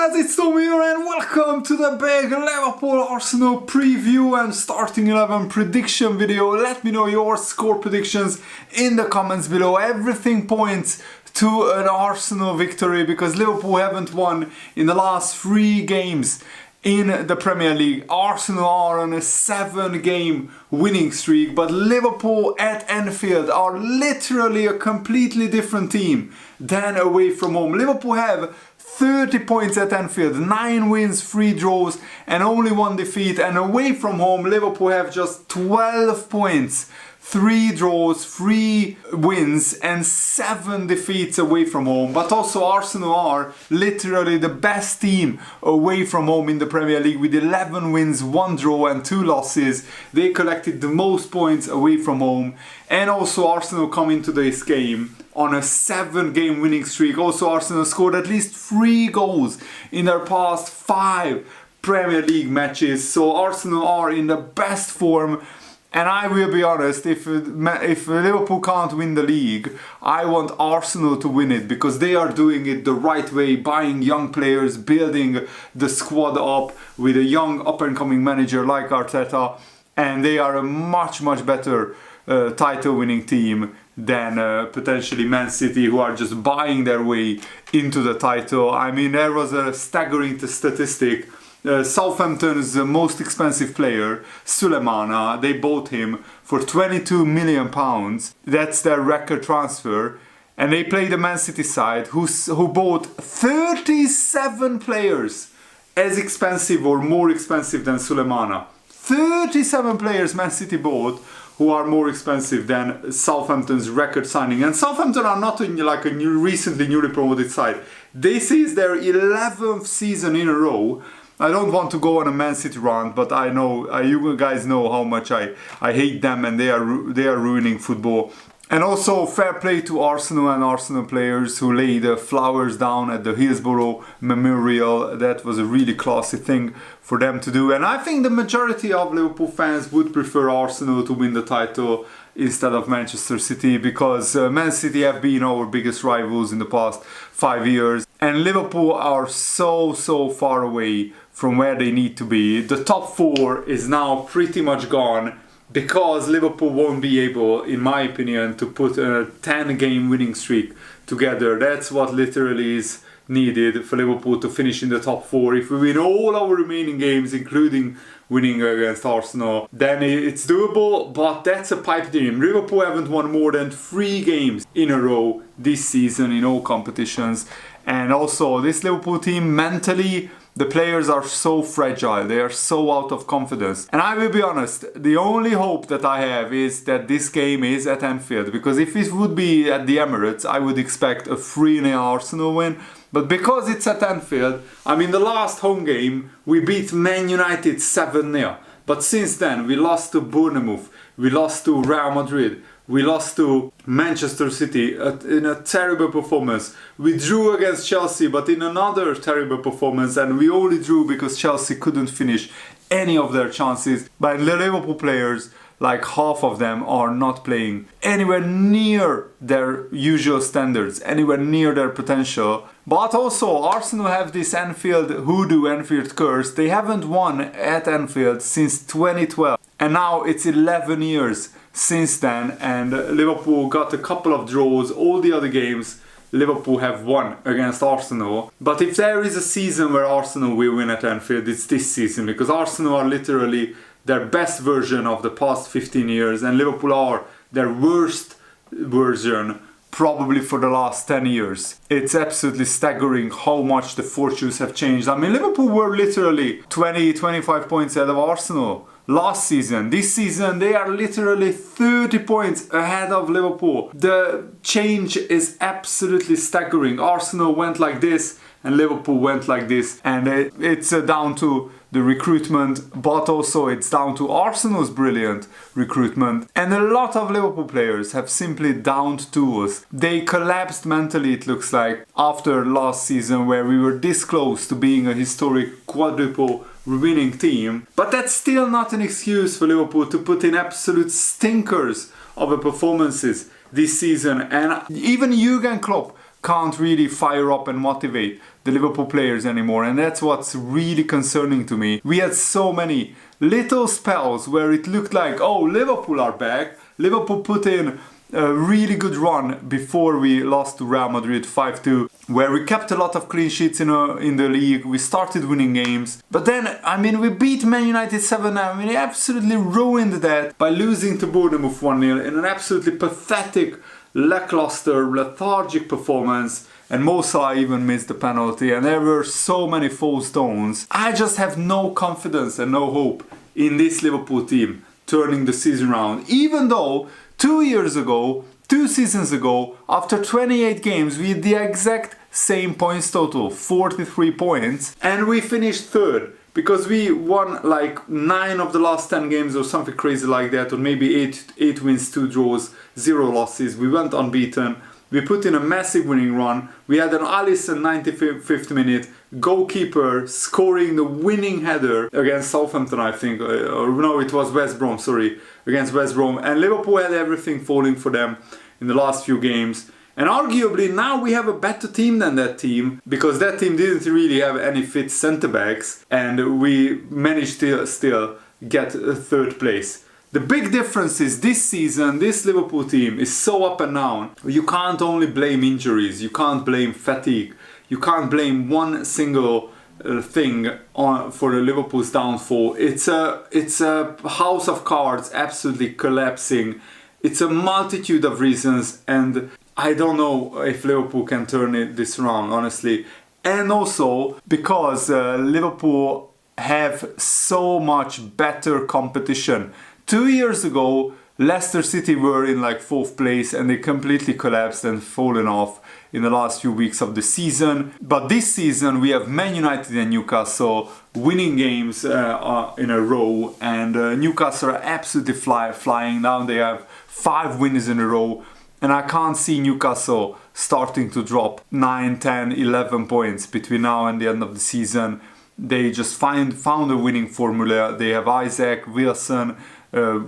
guys, it's Tom here and welcome to the big Liverpool-Arsenal preview and starting 11 prediction video. Let me know your score predictions in the comments below. Everything points to an Arsenal victory because Liverpool haven't won in the last 3 games in the Premier League. Arsenal are on a 7-game winning streak, but Liverpool at Anfield are literally a completely different team than away from home. Liverpool have 30 points at Anfield, 9 wins, 3 draws and only 1 defeat, and away from home Liverpool have just 12 points, 3 draws, 3 wins and 7 defeats away from home. But also Arsenal are literally the best team away from home in the Premier League with 11 wins, 1 draw and 2 losses. They collected the most points away from home, and also Arsenal come into this game on a 7-game winning streak. Also Arsenal scored at least 3 goals in their past 5 Premier League matches. So Arsenal are in the best form. And I will be honest, if Liverpool can't win the league, I want Arsenal to win it because they are doing it the right way, buying young players, building the squad up with a young up-and-coming manager like Arteta, and they are a much better title-winning team than potentially Man City, who are just buying their way into the title. I mean, there was a staggering statistic. Southampton's most expensive player, Sulemana, they bought him for £22 million. That's their record transfer. And they played the Man City side who bought 37 players as expensive or more expensive than Sulemana. 37 players Man City bought who are more expensive than Southampton's record signing. And Southampton are not like a recently newly promoted side. This is their 11th season in a row. I don't want to go on a Man City rant, but I know you guys know how much I hate them, and they are ruining football. And also fair play to Arsenal and Arsenal players who laid the flowers down at the Hillsborough Memorial. That was a really classy thing for them to do. And I think the majority of Liverpool fans would prefer Arsenal to win the title instead of Manchester City, because Man City have been our biggest rivals in the past 5 years. And Liverpool are so far away from where they need to be. The top 4 is now pretty much gone because Liverpool won't be able, in my opinion, to put a 10-game winning streak together. That's what literally is needed for Liverpool to finish in the top 4. If we win all our remaining games, including winning against Arsenal, then it's doable, but that's a pipe dream. Liverpool haven't won more than 3 games in a row this season in all competitions. And also this Liverpool team, mentally, the players are so fragile, they are so out of confidence. And I will be honest, the only hope that I have is that this game is at Anfield, because if it would be at the Emirates, I would expect a 3-0 Arsenal win. But because it's at Anfield, I mean, the last home game, we beat Man United 7-0. But since then, we lost to Bournemouth, we lost to Real Madrid, we lost to Manchester City in a terrible performance. We drew against Chelsea, but in another terrible performance, and we only drew because Chelsea couldn't finish any of their chances. But the Liverpool players, like half of them, are not playing anywhere near their usual standards, anywhere near their potential. But also Arsenal have this Anfield hoodoo, Anfield curse. They haven't won at Anfield since 2012, and now it's 11 years since then, and Liverpool got a couple of draws. All the other games Liverpool have won against Arsenal. But if there is a season where Arsenal will win at Anfield, it's this season, because Arsenal are literally their best version of the past 15 years and Liverpool are their worst version probably for the last 10 years. It's absolutely staggering how much the fortunes have changed. I mean, Liverpool were literally 20-25 points ahead of Arsenal last season. This season they are literally 30 points ahead of Liverpool. The change is absolutely staggering. Arsenal went like this and Liverpool went like this, and it's down to the recruitment, but also it's down to Arsenal's brilliant recruitment. And a lot of Liverpool players have simply downed tools. They collapsed mentally, it looks like, after last season, where we were this close to being a historic quadruple winning team. But that's still not an excuse for Liverpool to put in absolute stinkers of performances this season. And even Jurgen Klopp can't really fire up and motivate the Liverpool players anymore, and that's what's really concerning to me. We had so many little spells where it looked like, oh, Liverpool are back. Liverpool put in a really good run before we lost to Real Madrid 5-2, where we kept a lot of clean sheets in the league. We started winning games, but then, I mean, we beat Man United 7-0. I mean, we absolutely ruined that by losing to Bournemouth 1-0 in an absolutely pathetic, lackluster, lethargic performance. And Mo Salah even missed the penalty, and there were so many false stones. I just have no confidence and no hope in this Liverpool team turning the season around, even though 2 seasons ago, after 28 games, we had the exact same points total, 43 points, and we finished third because we won like 9 of the last 10 games or something crazy like that, or maybe 8 wins, 2 draws, 0 losses. We went unbeaten. We put in a massive winning run. We had an Alisson 95th minute goalkeeper scoring the winning header against Southampton, I think. Or no, it was West Brom, sorry, against West Brom. And Liverpool had everything falling for them in the last few games. And arguably now we have a better team than that team, because that team didn't really have any fit centre-backs, and we managed to still get a third place. The big difference is this season, this Liverpool team is so up and down. You can't only blame injuries, you can't blame fatigue, you can't blame one single thing for the Liverpool's downfall. It's a house of cards absolutely collapsing. It's a multitude of reasons, and I don't know if Liverpool can turn this around, honestly. And also because Liverpool have so much better competition. 2 years ago, Leicester City were in like 4th place and they completely collapsed and fallen off in the last few weeks of the season. But this season we have Man United and Newcastle winning games in a row, and Newcastle are absolutely flying now. They have 5 wins in a row, and I can't see Newcastle starting to drop 9, 10, 11 points between now and the end of the season. They just found a winning formula. They have Isaac, Wilson,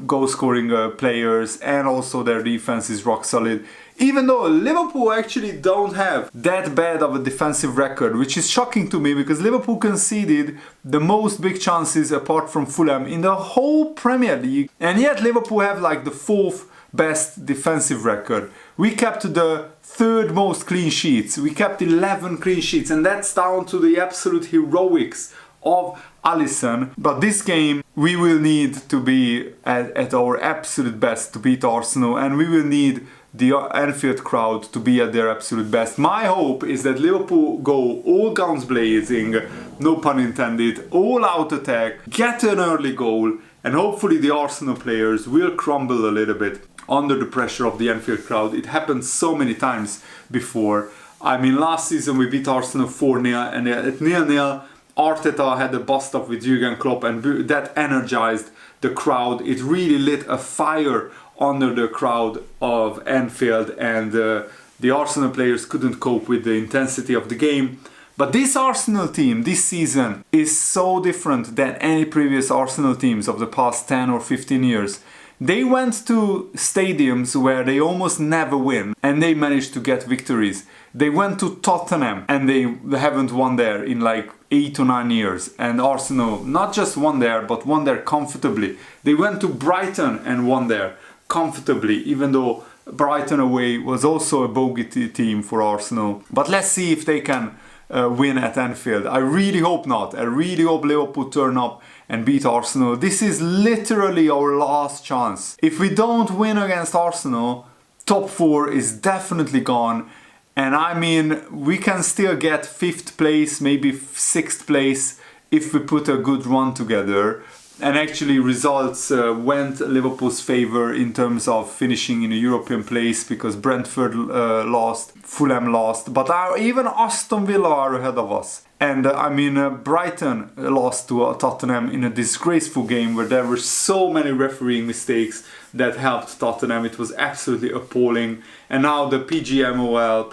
goal-scoring players, and also their defense is rock solid. Even though Liverpool actually don't have that bad of a defensive record, which is shocking to me because Liverpool conceded the most big chances apart from Fulham in the whole Premier League, and yet Liverpool have like the 4th best defensive record. We kept the 3rd most clean sheets. We kept 11 clean sheets, and that's down to the absolute heroics of Alisson. But this game we will need to be at our absolute best to beat Arsenal, and we will need the Anfield crowd to be at their absolute best. My hope is that Liverpool go all guns blazing, no pun intended, all out attack, get an early goal, and hopefully the Arsenal players will crumble a little bit under the pressure of the Anfield crowd. It happened so many times before. I mean, last season we beat Arsenal 4-0, and at 0-0 Arteta had a bust-up with Jurgen Klopp, and that energized the crowd. It really lit a fire under the crowd of Anfield, and the Arsenal players couldn't cope with the intensity of the game. But this Arsenal team this season is so different than any previous Arsenal teams of the past 10 or 15 years. They went to stadiums where they almost never win, and they managed to get victories. They went to Tottenham and they haven't won there in like 8 to 9 years. And Arsenal not just won there, but won there comfortably. They went to Brighton and won there comfortably, even though Brighton away was also a bogey team for Arsenal. But let's see if they can win at Anfield. I really hope not. I really hope Liverpool turn up and beat Arsenal. This is literally our last chance. If we don't win against Arsenal, top 4 is definitely gone. And I mean, we can still get 5th place, maybe 6th place if we put a good run together. And actually results went Liverpool's favour in terms of finishing in a European place, because Brentford lost, Fulham lost, but even Aston Villa are ahead of us. And I mean, Brighton lost to Tottenham in a disgraceful game where there were so many refereeing mistakes that helped Tottenham. It was absolutely appalling. And now the PGMOL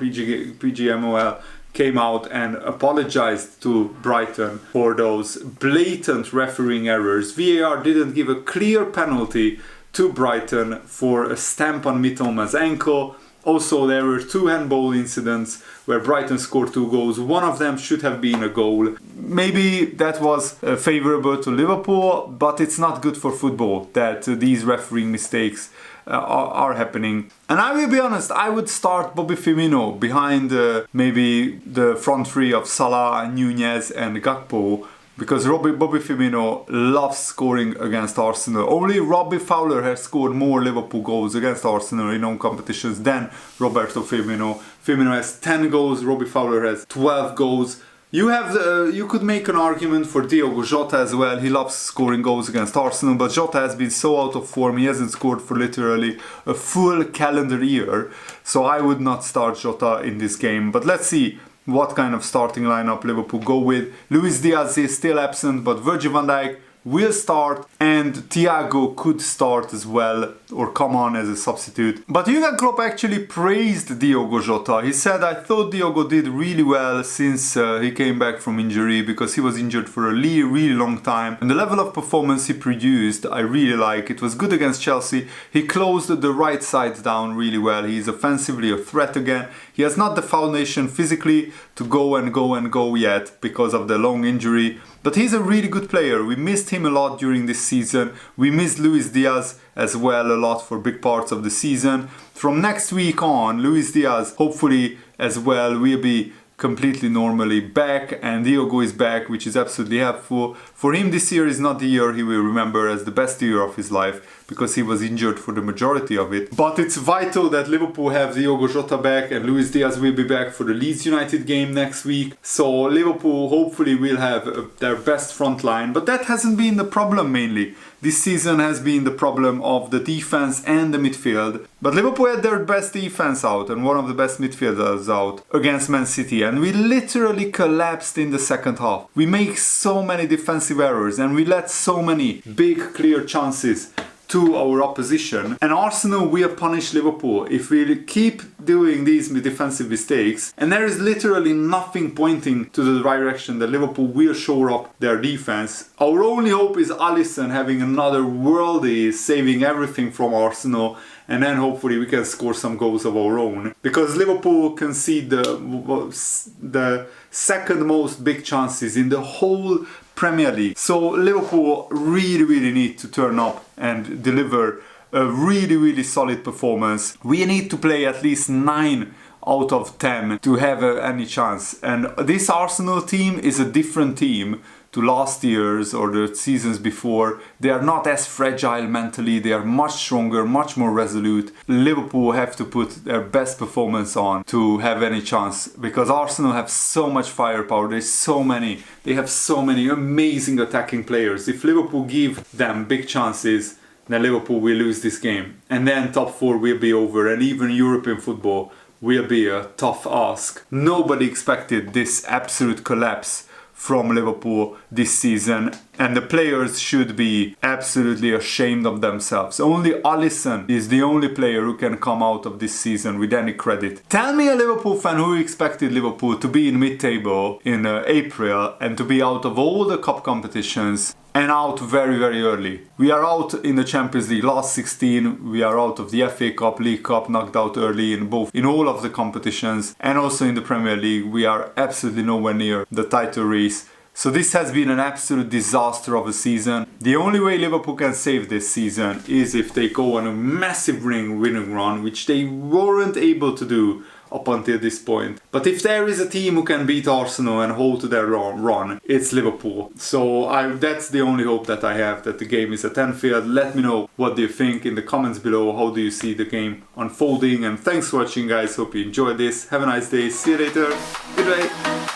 came out and apologized to Brighton for those blatant refereeing errors. VAR didn't give a clear penalty to Brighton for a stamp on Mittoma's ankle, Also, there were 2 handball incidents where Brighton scored 2 goals. One of them should have been a goal. Maybe that was favourable to Liverpool, but it's not good for football that these refereeing mistakes are happening. And I will be honest, I would start Bobby Firmino behind maybe the front three of Salah, Nunez and Gakpo, because Bobby Firmino loves scoring against Arsenal. Only Robbie Fowler has scored more Liverpool goals against Arsenal in own competitions than Roberto Firmino. Firmino has 10 goals, Robbie Fowler has 12 goals. You could make an argument for Diogo Jota as well. He loves scoring goals against Arsenal, but Jota has been so out of form. He hasn't scored for literally a full calendar year. So I would not start Jota in this game. But let's see what kind of starting lineup Liverpool go with. Luis Diaz is still absent, but Virgil van Dijk will start, and Thiago could start as well or come on as a substitute. But Jurgen Klopp actually praised Diogo Jota. He said, I thought Diogo did really well since he came back from injury, because he was injured for a really long time. And the level of performance he produced, I really like. It was good against Chelsea. He closed the right side down really well. He's offensively a threat again. He has not the foundation physically to go yet because of the long injury. But he's a really good player. We missed him a lot during this season. We missed Luis Diaz as well a lot for big parts of the season. From next week on, Luis Diaz hopefully as well will be completely normally back, and Diogo is back, which is absolutely helpful. For him, this year is not the year he will remember as the best year of his life, because he was injured for the majority of it. But it's vital that Liverpool have Diogo Jota back, and Luis Diaz will be back for the Leeds United game next week. So Liverpool hopefully will have their best front line, but that hasn't been the problem mainly. This season has been the problem of the defense and the midfield. But Liverpool had their best defense out and one of the best midfielders out against Man City, and we literally collapsed in the second half. We make so many defensive errors and we let so many big clear chances to our opposition, and Arsenal will punish Liverpool if we keep doing these defensive mistakes. And there is literally nothing pointing to the direction that Liverpool will shore up their defense. Our only hope is Alisson having another worldie, saving everything from Arsenal, and then hopefully we can score some goals of our own, because Liverpool concede the second most big chances in the whole Premier League. So Liverpool really need to turn up and deliver a really solid performance. We need to play at least 9 out of 10 to have any chance. And this Arsenal team is a different team to last year's or the seasons before. They are not as fragile mentally, they are much stronger, much more resolute. Liverpool have to put their best performance on to have any chance, because Arsenal have so much firepower, they have so many amazing attacking players. If Liverpool give them big chances, then Liverpool will lose this game. And then top 4 will be over, and even European football will be a tough ask. Nobody expected this absolute collapse from Liverpool this season, and the players should be absolutely ashamed of themselves. Only Alisson is the only player who can come out of this season with any credit. Tell me a Liverpool fan who expected Liverpool to be in mid-table in April and to be out of all the cup competitions and out very early. We are out in the Champions League last 16, we are out of the FA Cup, League Cup, knocked out early in all of the competitions, and also in the Premier League we are absolutely nowhere near the title race. So this has been an absolute disaster of a season. The only way Liverpool can save this season is if they go on a massive winning run, which they weren't able to do up until this point. But if there is a team who can beat Arsenal and hold to their run, it's Liverpool. So that's the only hope that I have, that the game is at Anfield. Let me know what do you think in the comments below. How do you see the game unfolding? And thanks for watching, guys. Hope you enjoyed this. Have a nice day. See you later. Goodbye.